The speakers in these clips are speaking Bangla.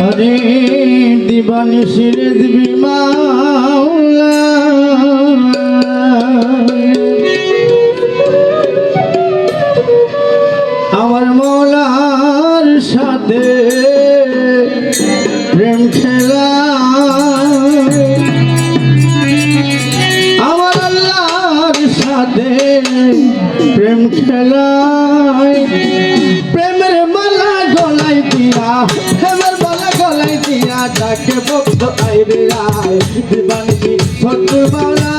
अरे दीवानिशी रिज़वी माওলা আমার মওলার সাথে প্রেম খেলা আমার আল্লাহর সাথে প্রেম খেলায় প্রেমের মালা গলায় দিয়া প্রেমের মালা গলায় দিয়া ডাকে ভক্ত আইরে আয় দিবানিশি সত্য মাওলা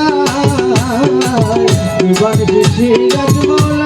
দিবানিশি সিরাজ মাওলা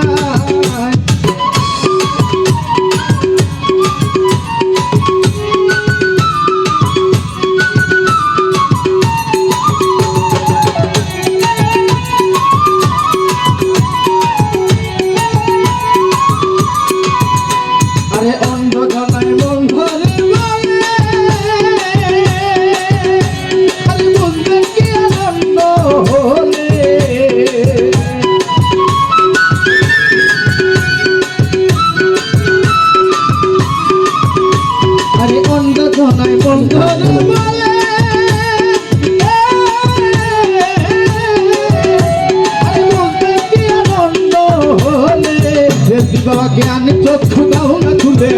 বাবা জ্ঞান চক্ষু দাও না খুলে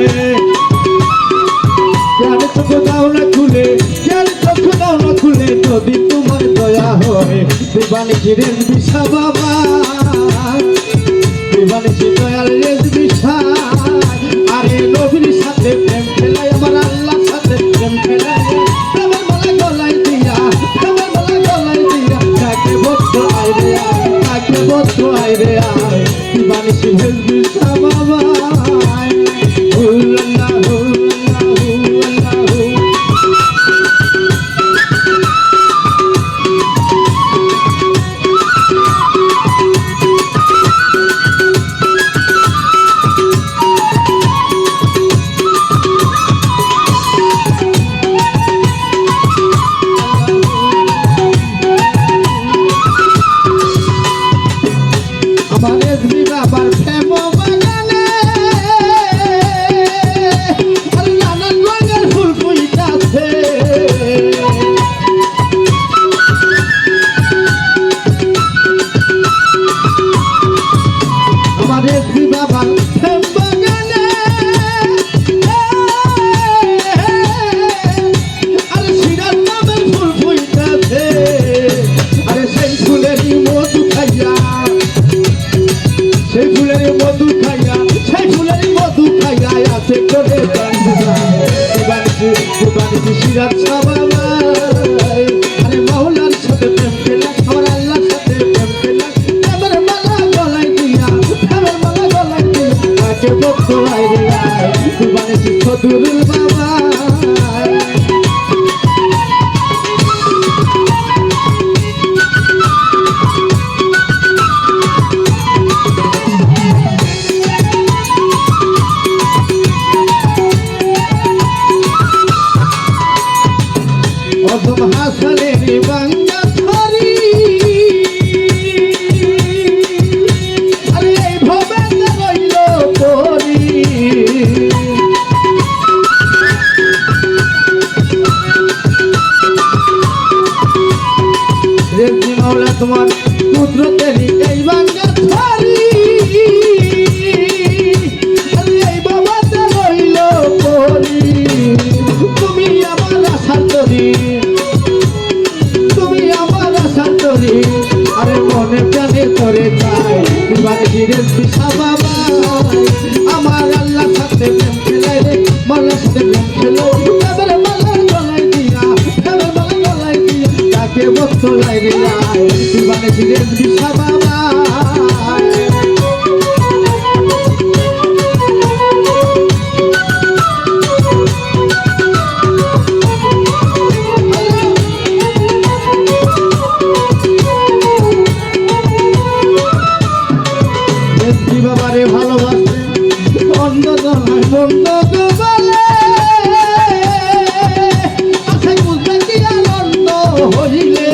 জ্ঞান চক্ষু দাও না খুলে জ্ঞান চক্ষু দাও না খুলে যদি তোমার দয়া হয় দিবানিশি রিজভী শাহ বাবা দিবানিশি দয়াল রিজভী শাহ আরে নবীর সাথে প্রেম খেলায় আমার আল্লাহর সাথে প্রেম খেলায় প্রেমের মালা গলায় দিয়া প্রেমের মালা গলায় দিয়া কাকে ভক্ত আইরে আয় কাকে ভক্ত আইরে আয় দিবানিশি রিজভী শাহ বাবা সিরাজ শাহ বাবা আরে মাওলার সাথে প্রেম খেলা আমার আল্লাহর সাথে প্রেম খেলা প্রেমের মালা গলায় দিয়া প্রেমের মালা গলায় দিয়া কাকে ভক্ত আইরে আয় দিবানিশি সদরুল বাবা হাসানের বাঙ্গা ধরি আরে এই ভবে রইল পরি রিজভী মাওলা তোমার কুদরতেরই এই বাঙ্গা ধরি আরে এই ভবে রইল পরি তুমি আমার আশার তরি আরে মনে প্রাণে করে চাই দিবানিশি রিজভী শাহ বাবা আমার আল্লাহর সাথে প্রেম খেলায় রে মাওলার সাথে প্রেম খেলো প্রেমের মালা গলায় দিয়া প্রেমের মালা গলায় দিয়া তাকে ভক্ত আইরে আয় দিবানিশি রিজভী শাহ বাবা বাবারে ভালোবাসে অন্য জনায় বন্ধ বলে আছে বুঝবে কি আনন্দ হইলে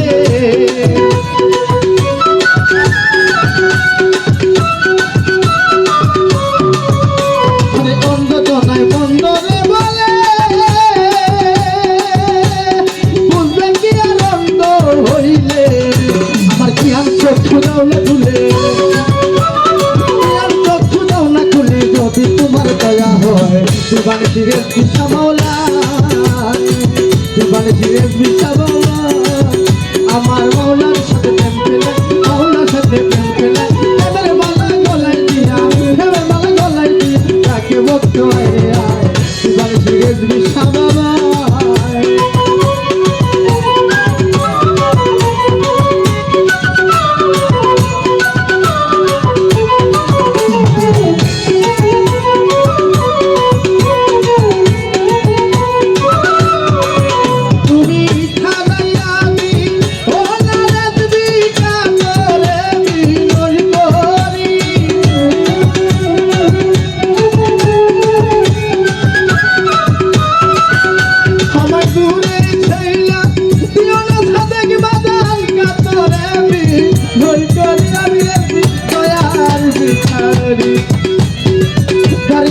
সিরেজ বিশা মাওলা জীবন সিরেজ বিশা মাওলা আমার মাওলার সাথে প্রেম খেলে মাওলার সাথে প্রেম খেলে এবার মালা গলায় দিয়া এবার মালা গলায় দিয়া তাকে ভক্ত হয় জীবন সিরেজ বিশা বাবা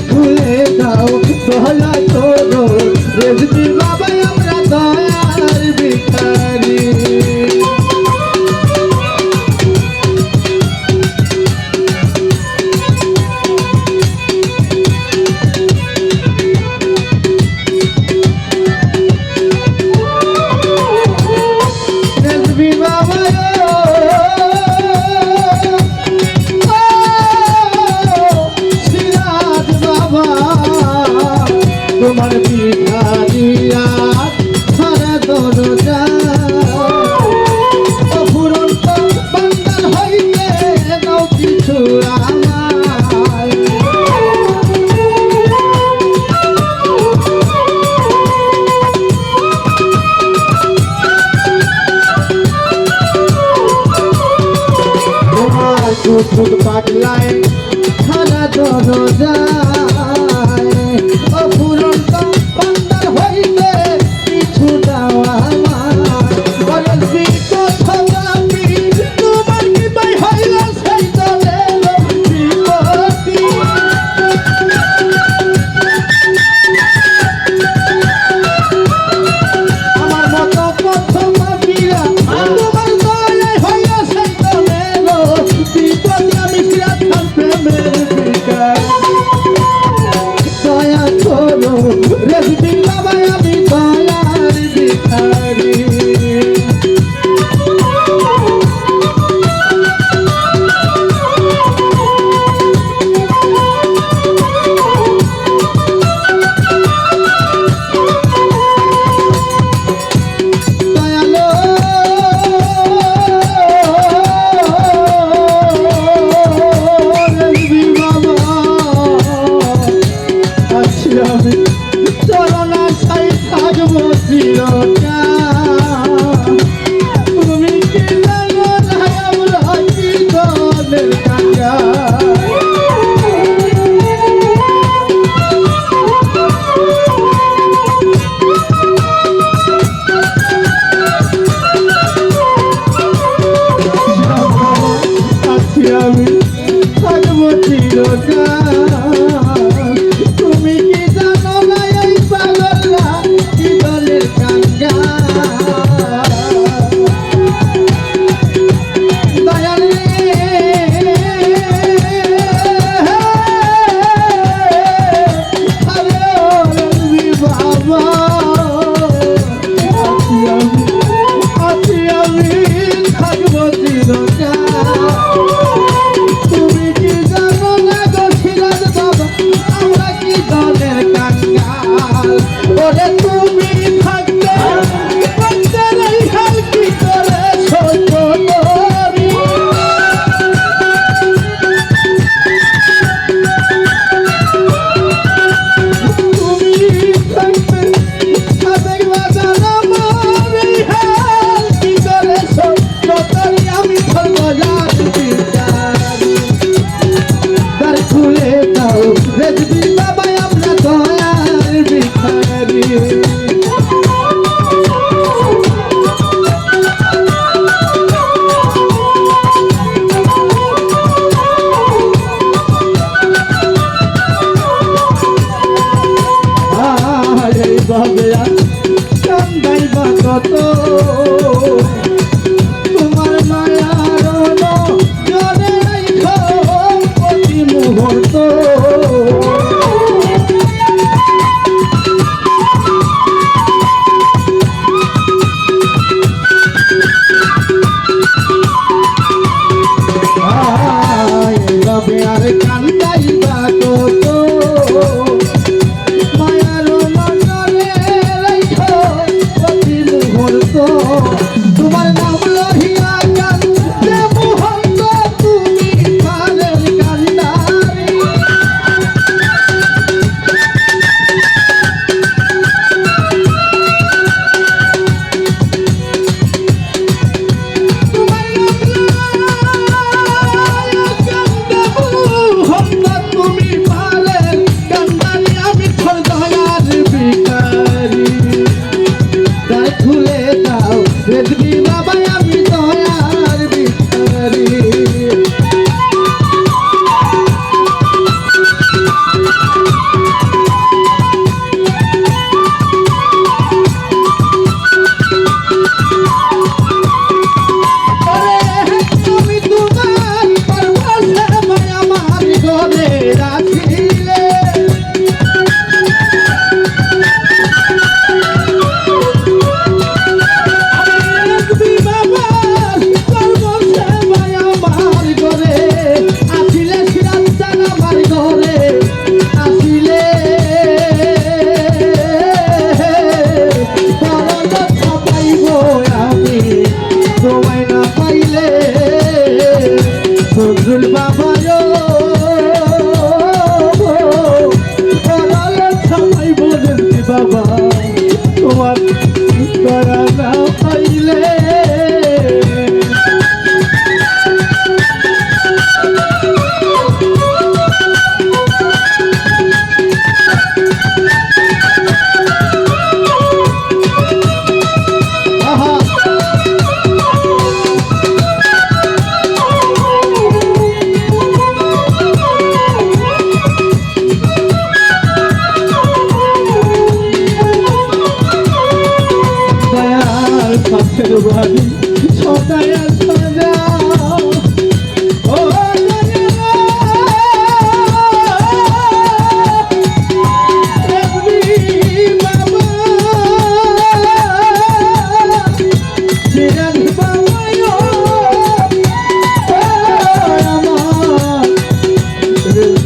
খুলে দাও দয়া করো রেজবি বাবা আমরা দয়ার ভিখারি রেজবি বাবা তোমার ভিখারিয়া সারা দরজা অফুরন্ত বান্দার হইতে দাও কিছু আমার তোমার কুকুর পাগলায় সারা দরজা রেজবি বাবা আমি দয়ার ভিখারি দয়ালো রেজবি বাবা আছি আমি চরণা সাই থাকবো চিরকাল তুমি কি জানো না আমরা কি দলের কাঙ্গাল আছি আমি থাকবো চিরকাল তুমি কি জানো না এই পাগলরা কি দলের কাঙ্গাল দয়াল রে বাবা আছি আমি থাকবো চিরকাল তুমি কি জানো না গো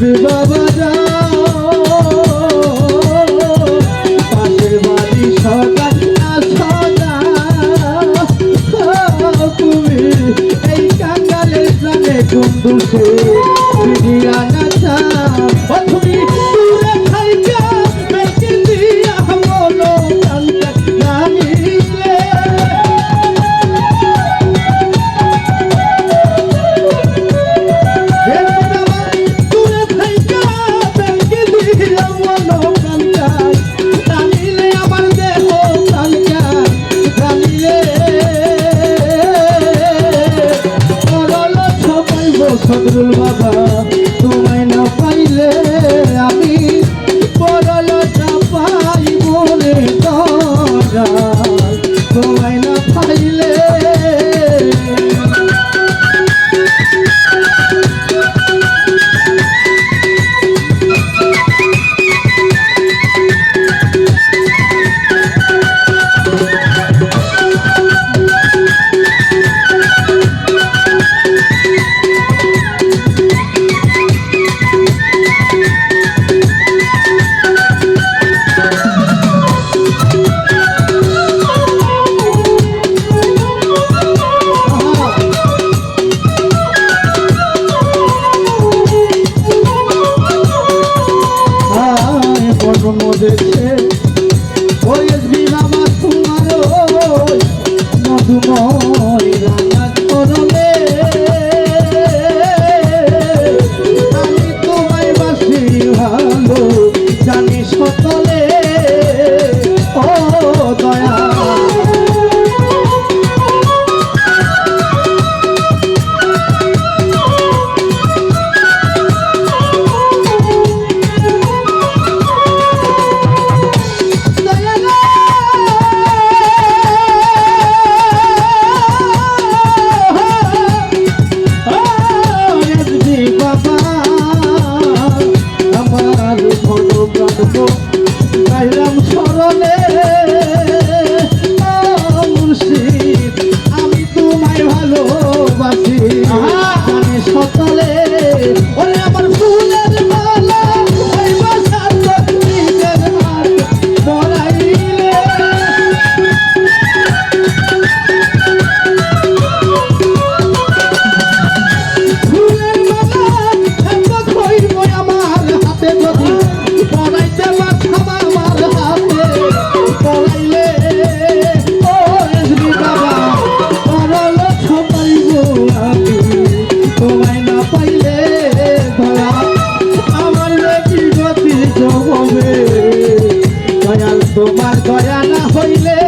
আসবে বাবা যাও পাশের বাড়ি সকাল সদা তুমি এই কাঙ্গালের প্রাণে কোন দোষে ফিরিয়া না চাও তুমি দূরে থাইকা মেকে দিয়া বলো কান্তা জানিলে সদরুল বাবা তোমায় না পাইলে আমি পরলতা পাইব রে তোমায় না পাইলে মধুমদেশে ওইসবি বাবা তোমার মধুময় রাঙা করলে আমি তোমায় বাসি ভালো জানি সকলে ও দয়া গাইলাম স্মরণে মুর্শিদ আমি তোমায় ভালোবাসি জানি সকলে ওরে আমার ফুলের মালা ওই বাসার নিজের হাত পরাইলে ফুলের মালা এত খইব আমার হাতে যদি পরাইতে পারতাম আমার হাতে পরাইলে ও এসবি বাবা পরল ছপাইব আমি তোমায় না পাইলে দয়া আমার কি গতি হবে দয়াল তোমার দয়া না হইলে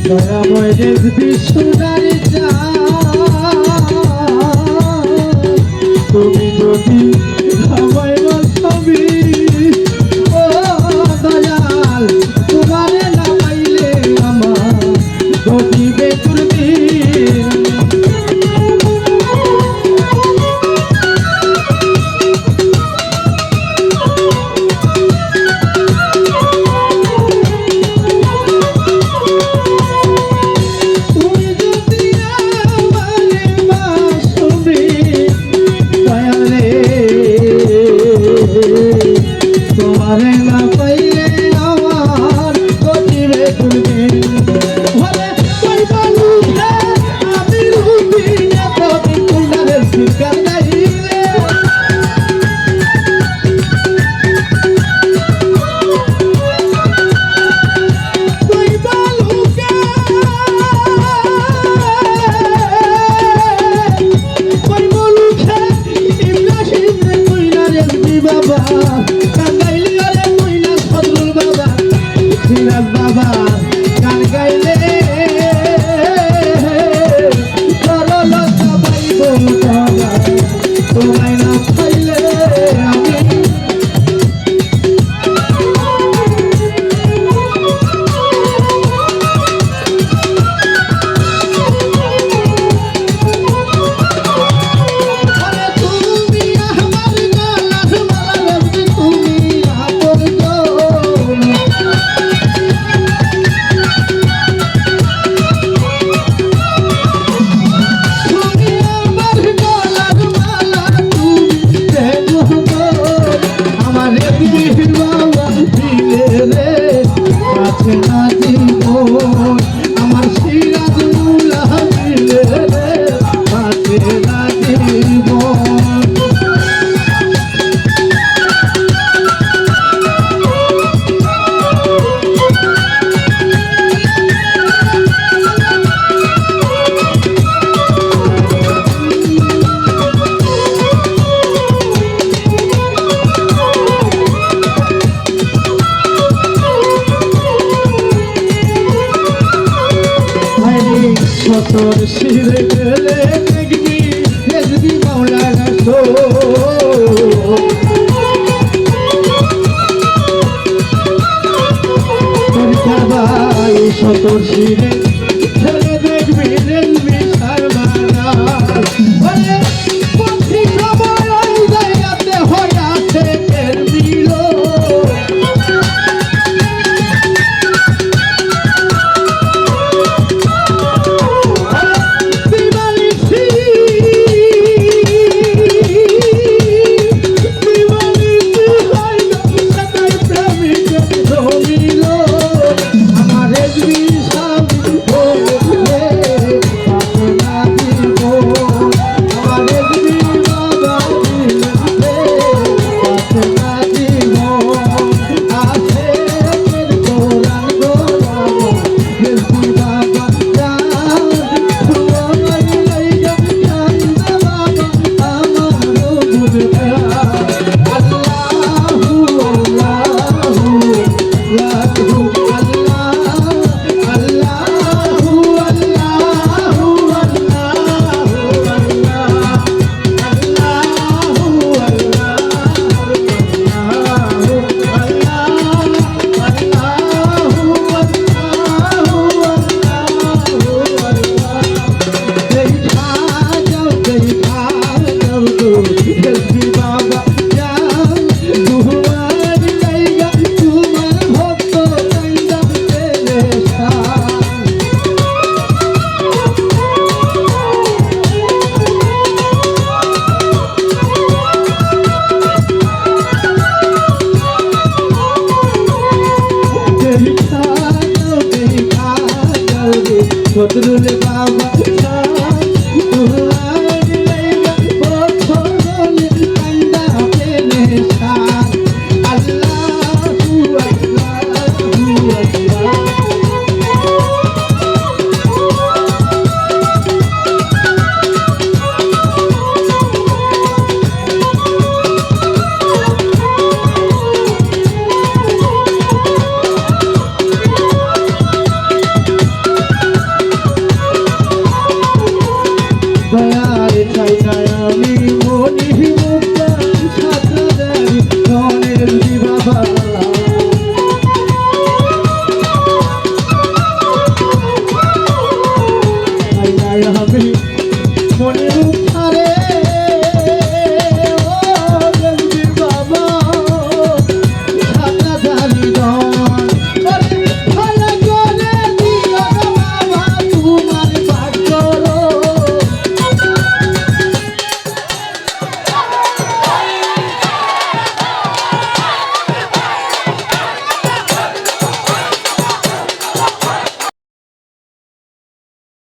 দয়াময় বিশ্বদারি তুমি যদি সবাই ছবি ও দয়াল তোমারে না পাইলে আমার গতি বেতুর সতর শিরে গেলে দেখবি দেখবি মাওলার সবাই সতর শিরে খেলে দেখবি দেখবি সারমানা পক্ষী সবাই ওই জায়গাতে হয়ে আছে এর মিল বদরুল বাবা তোমার লাইগা বছরলে কান্দা পেলে সার আল্লাহু আল্লাহু আল্লাহ দয়ার চাই না আমি মনি মুক্তা সাতরাদারি মনের বাবা আমি